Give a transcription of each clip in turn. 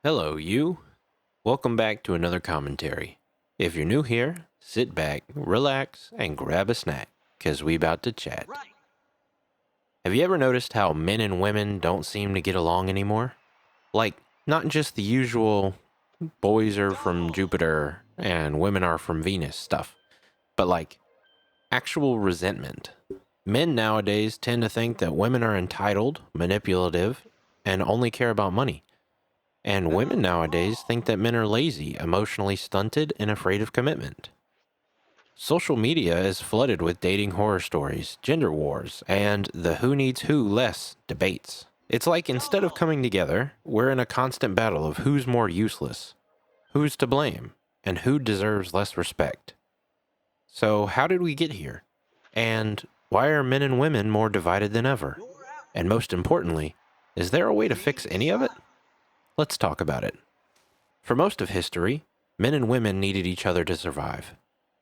Hello, you. Welcome back to another commentary. If you're new here, sit back, relax, and grab a snack, because we about to chat. Have you ever noticed how men and women don't seem to get along anymore? Like, not just the usual boys are from Jupiter and women are from Venus stuff, but like actual resentment. Men nowadays tend to think that women are entitled, manipulative, and only care about money. And women nowadays think that men are lazy, emotionally stunted, and afraid of commitment. Social media is flooded with dating horror stories, gender wars, and the who needs who less debates. It's like instead of coming together, we're in a constant battle of who's more useless, who's to blame, and who deserves less respect. So, how did we get here? And why are men and women more divided than ever? And most importantly, is there a way to fix any of it? Let's talk about it. For most of history, men and women needed each other to survive.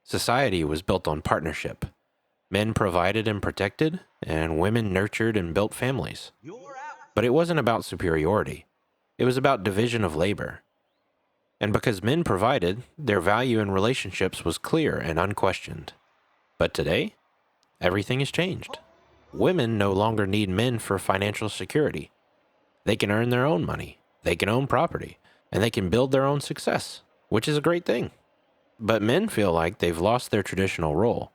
Society was built on partnership. Men provided and protected, and women nurtured and built families. But it wasn't about superiority. It was about division of labor. And because men provided, their value in relationships was clear and unquestioned. But today, everything has changed. Women no longer need men for financial security. They can earn their own money, they can own property, and they can build their own success, which is a great thing. But men feel like they've lost their traditional role.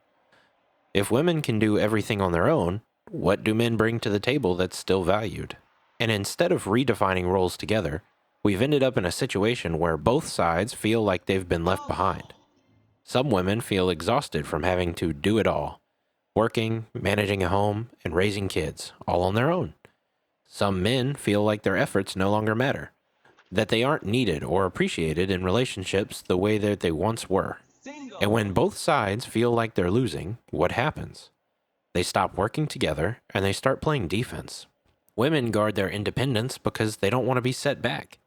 If women can do everything on their own, what do men bring to the table that's still valued? And instead of redefining roles together, we've ended up in a situation where both sides feel like they've been left behind. Some women feel exhausted from having to do it all, working, managing a home, and raising kids, all on their own. Some men feel like their efforts no longer matter, that they aren't needed or appreciated in relationships the way that they once were. And when both sides feel like they're losing, what happens? They stop working together and they start playing defense. Women guard their independence because they don't want to be set back.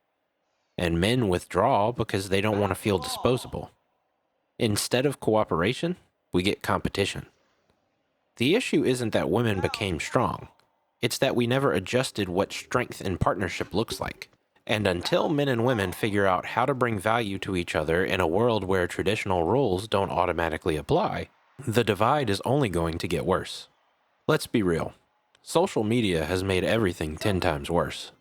And men withdraw because they don't want to feel disposable. Instead of cooperation, we get competition. The issue isn't that women became strong. It's that we never adjusted what strength in partnership looks like. And until men and women figure out how to bring value to each other in a world where traditional roles don't automatically apply, the divide is only going to get worse. Let's be real. Social media has made everything 10 times worse.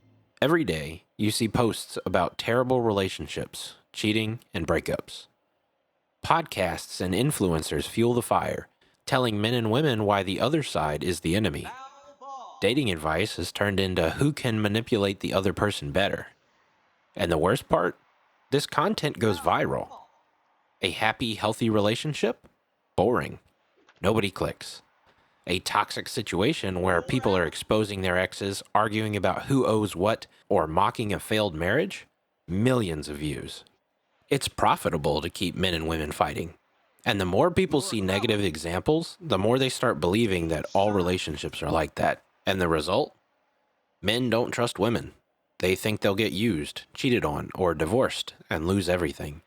Every day, you see posts about terrible relationships, cheating, and breakups. Podcasts and influencers fuel the fire, telling men and women why the other side is the enemy. Dating advice has turned into who can manipulate the other person better. And the worst part? This content goes viral. A happy, healthy relationship? Boring. Nobody clicks. A toxic situation where people are exposing their exes, arguing about who owes what, or mocking a failed marriage? Millions of views. It's profitable to keep men and women fighting. And the more people see negative examples, the more they start believing that all relationships are like that. And the result? Men don't trust women. They think they'll get used, cheated on, or divorced and lose everything.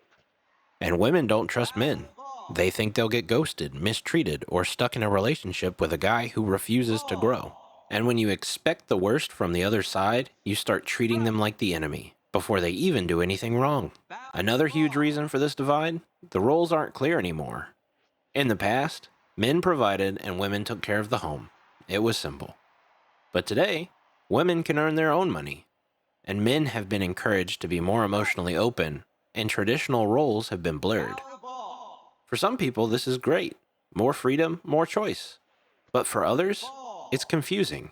And women don't trust men. They think they'll get ghosted, mistreated, or stuck in a relationship with a guy who refuses to grow. And when you expect the worst from the other side, you start treating them like the enemy before they even do anything wrong. Another huge reason for this divide? The roles aren't clear anymore. In the past, men provided and women took care of the home. It was simple. But today, women can earn their own money, and men have been encouraged to be more emotionally open, and traditional roles have been blurred. For some people, this is great. More freedom, more choice. But for others, it's confusing.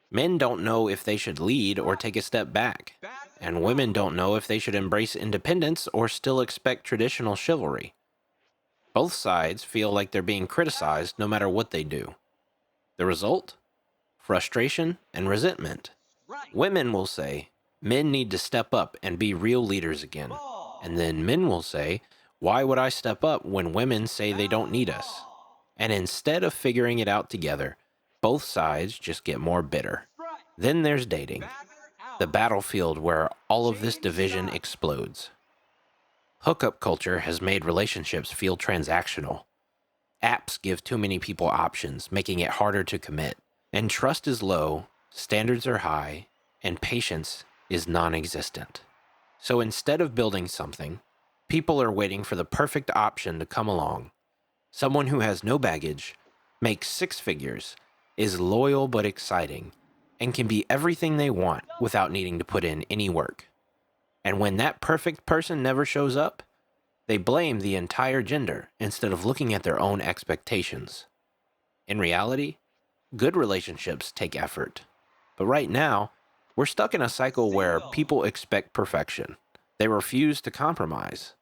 Men don't know if they should lead or take a step back, and women don't know if they should embrace independence or still expect traditional chivalry. Both sides feel like they're being criticized no matter what they do. The result? Frustration and resentment. Women will say, men need to step up and be real leaders again. And then men will say, why would I step up when women say they don't need us? And instead of figuring it out together, both sides just get more bitter. Then there's dating, the battlefield where all of this division explodes. Hookup culture has made relationships feel transactional. Apps give too many people options, making it harder to commit. And trust is low, standards are high, and patience is non-existent. So instead of building something, people are waiting for the perfect option to come along. Someone who has no baggage, makes six figures, is loyal but exciting, and can be everything they want without needing to put in any work. And when that perfect person never shows up, they blame the entire gender instead of looking at their own expectations. In reality, good relationships take effort. But right now, we're stuck in a cycle where people expect perfection. They refuse to compromise.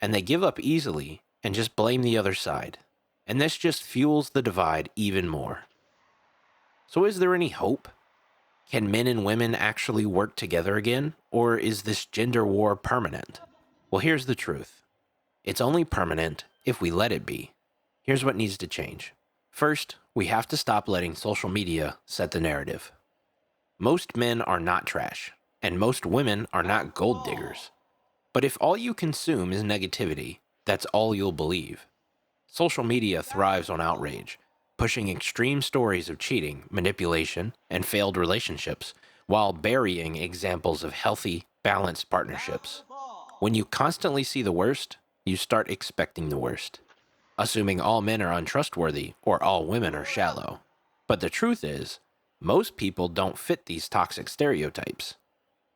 And they give up easily and just blame the other side. And this just fuels the divide even more. So is there any hope? Can men and women actually work together again? Or is this gender war permanent? Well, here's the truth. It's only permanent if we let it be. Here's what needs to change. First, we have to stop letting social media set the narrative. Most men are not trash, and most women are not gold diggers. But if all you consume is negativity, that's all you'll believe. Social media thrives on outrage, pushing extreme stories of cheating, manipulation, and failed relationships, while burying examples of healthy, balanced partnerships. When you constantly see the worst, you start expecting the worst, assuming all men are untrustworthy or all women are shallow. But the truth is, most people don't fit these toxic stereotypes.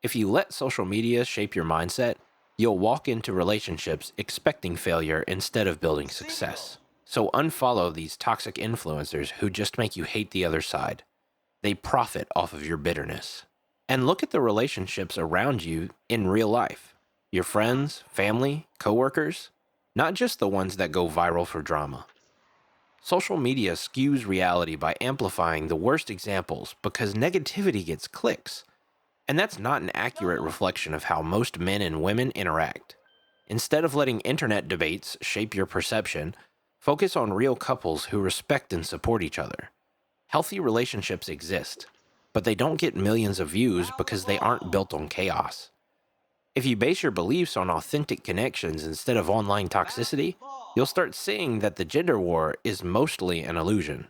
If you let social media shape your mindset, you'll walk into relationships expecting failure instead of building success. So unfollow these toxic influencers who just make you hate the other side. They profit off of your bitterness. And look at the relationships around you in real life. Your friends, family, coworkers, not just the ones that go viral for drama. Social media skews reality by amplifying the worst examples because negativity gets clicks. And that's not an accurate reflection of how most men and women interact. Instead of letting internet debates shape your perception, focus on real couples who respect and support each other. Healthy relationships exist, but they don't get millions of views because they aren't built on chaos. If you base your beliefs on authentic connections instead of online toxicity, you'll start seeing that the gender war is mostly an illusion.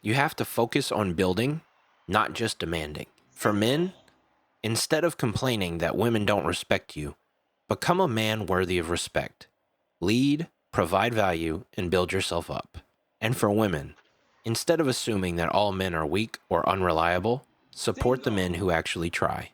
You have to focus on building, not just demanding. For men, instead of complaining that women don't respect you, become a man worthy of respect. Lead, provide value, and build yourself up. And for women, instead of assuming that all men are weak or unreliable, support the men who actually try.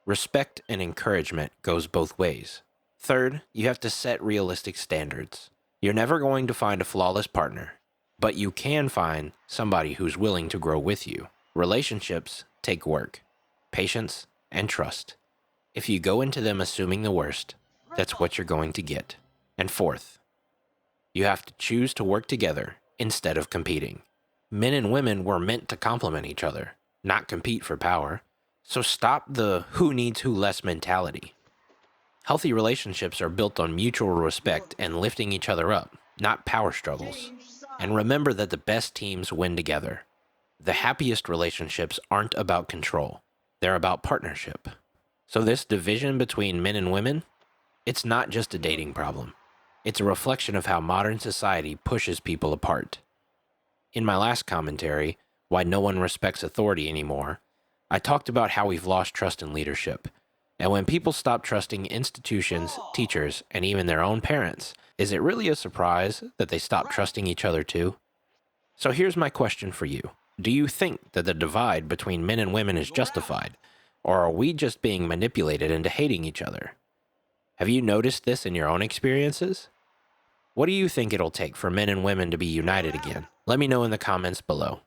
Respect and encouragement goes both ways. Third, you have to set realistic standards. You're never going to find a flawless partner, but you can find somebody who's willing to grow with you. Relationships take work, patience, and trust. If you go into them assuming the worst, that's what you're going to get. And fourth, you have to choose to work together instead of competing. Men and women were meant to complement each other, not compete for power. So stop the who needs who less mentality. Healthy relationships are built on mutual respect and lifting each other up, not power struggles. And remember that the best teams win together. The happiest relationships aren't about control. They're about partnership. So this division between men and women, it's not just a dating problem. It's a reflection of how modern society pushes people apart. In my last commentary, Why No One Respects Authority Anymore, I talked about how we've lost trust in leadership. And when people stop trusting institutions, teachers, and even their own parents, is it really a surprise that they stop trusting each other too? So here's my question for you. Do you think that the divide between men and women is justified? Or are we just being manipulated into hating each other? Have you noticed this in your own experiences? What do you think it'll take for men and women to be united again? Let me know in the comments below.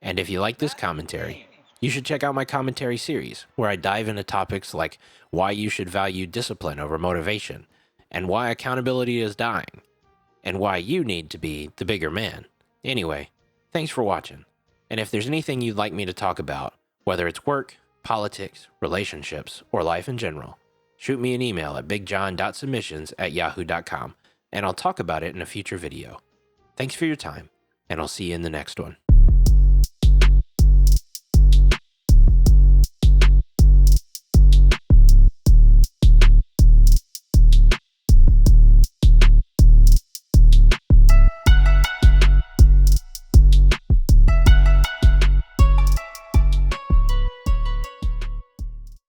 And if you like this commentary, you should check out my commentary series, where I dive into topics like why you should value discipline over motivation, and why accountability is dying, and why you need to be the bigger man. Anyway, thanks for watching. And if there's anything you'd like me to talk about, whether it's work, politics, relationships, or life in general, shoot me an email at bigjohn.submissions@yahoo.com, and I'll talk about it in a future video. Thanks for your time, and I'll see you in the next one.